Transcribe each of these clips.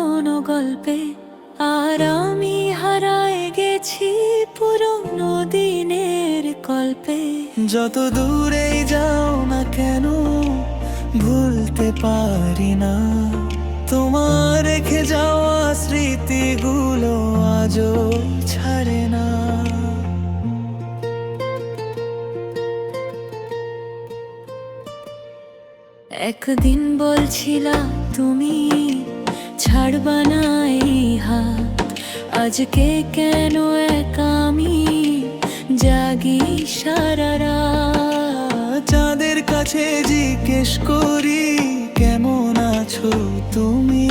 পুরনো গল্পে, আর আমি হারায় গেছি পুরনো দিনের গল্পে। যত দূরেই যাও না কেন ভুলতে পারি না তোমার রেখে যাওয়া স্মৃতিগুলো আজও ছাড়ে না। একদিন বলছিলা তুমি ছাড়বা না এই হাত, আজকে কেন একা আমি জাগি সারা রাত। যাদের কাছে জিজ্ঞেস করি কেমন আছো তুমি,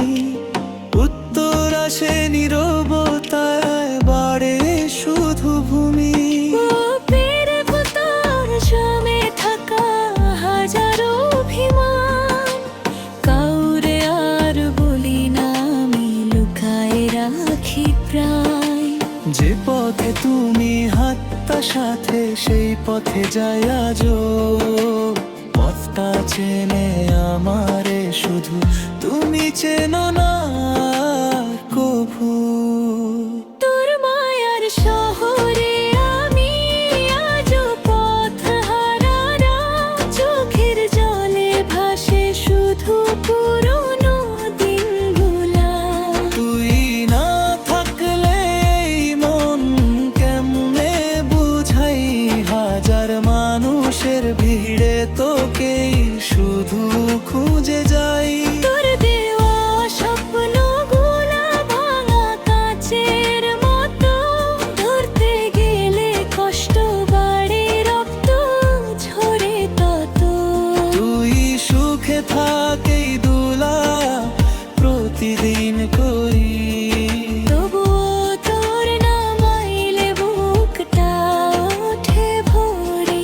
উত্তর আসে নীরবতায়, বাড়ে শুধু ভূমি। বুকের ভেতর জমে থাকা হাজারো অভিমান, কাউরে আর বলি না আমি, লুকায়ে রাখি প্রায়। যে পথে তুমি হাঁটতা সাথে সেই পথে যাই আজও, পথটা চেনে আমারে শুধু তুমি চেনো না কভু। তোর মায়ার শহরে আমি আজও পথ হারারা, চোখের জলে ভাসে শুধু পুরনো দিনগুলা। তুই না থাকলে এই মন কেমনে বুঝাই, হাজার মানুষের ভিড়ে তোকেই শুধু খুঁজে যাই। তোর দেওয়া স্বপ্নগুলা ভাঙা কাচের মতো, ধরতে গেলে কষ্ট বাড়ে, রক্ত ঝরে তত। তুই সুখে থাকেই দুলা প্রতিদিন করি, তবুও তোর নামাইলে বুকটা ওঠে ভরি।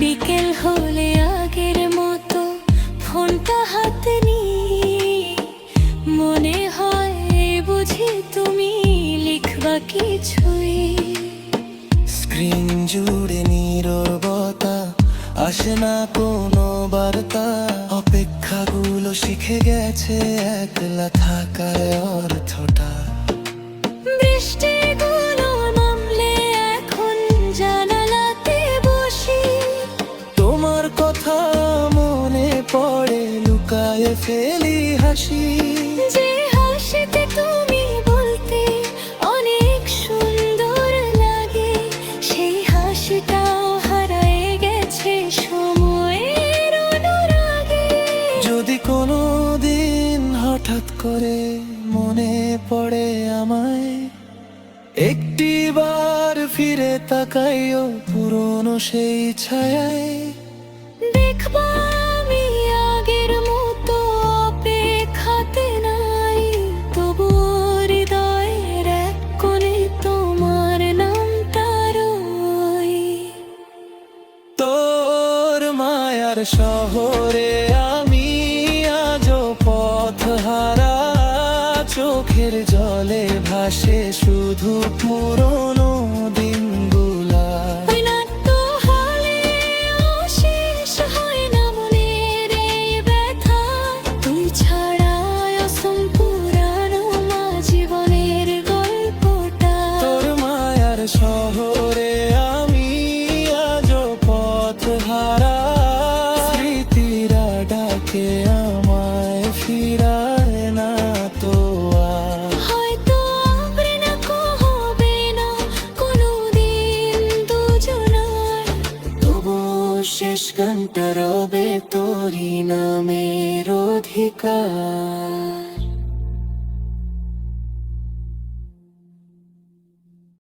বিকেল হলে আগের মতো ফোনটা হাতে নিই, মনে হয় বুঝি তুমি লিখবা কিছুই। স্ক্রিন জুড়ে নীরবতা, আসে না কোনো বার্তা, অপেক্ষাগুলো শিখে গেছে একলা থাকার অর্থটা। বৃষ্টিগুলো নামলে এখন জানালাতে বসি, তোমার কথা মনে পড়ে লুকায়ে ফেলি হাসি। যে হাসিতে তুমি বলতে অনেক সুন্দর লাগে, সেই হাসিটাও হারায় গেছে সময়ের অনুরাগে। যদি কোনো দিন হঠাৎ করে মনে পড়ে আমায়, একটিবার ফিরে তাকাইও পুরনো সেই ছায়ায়। দেখবা আমি আগের মতো অপেক্ষাতে নাই, তবুও হৃদয়ের এক কোণে তোমার নামটা রই। তোর মায়ার শহরে আমি আজও পথ হারা, চোখের জলে ভাসে শুধু পুরনো দিনগুলা। ওই নাট্য হলেও শেষ হয় না মনের এই ব্যথা, তুই ছাড়া অসম্পূর্ণ মা জীবনের গল্পটা। তোর মায়ার শহরে আমি আজও পথ হারা, স্মৃতিরা ডাকে আমায় ফিরায় না তো আর। হয়তো আবার না হবে না কোনোদিন দুজনার, তবু শেষ গানটা রবে তোরই নামের অধিকার।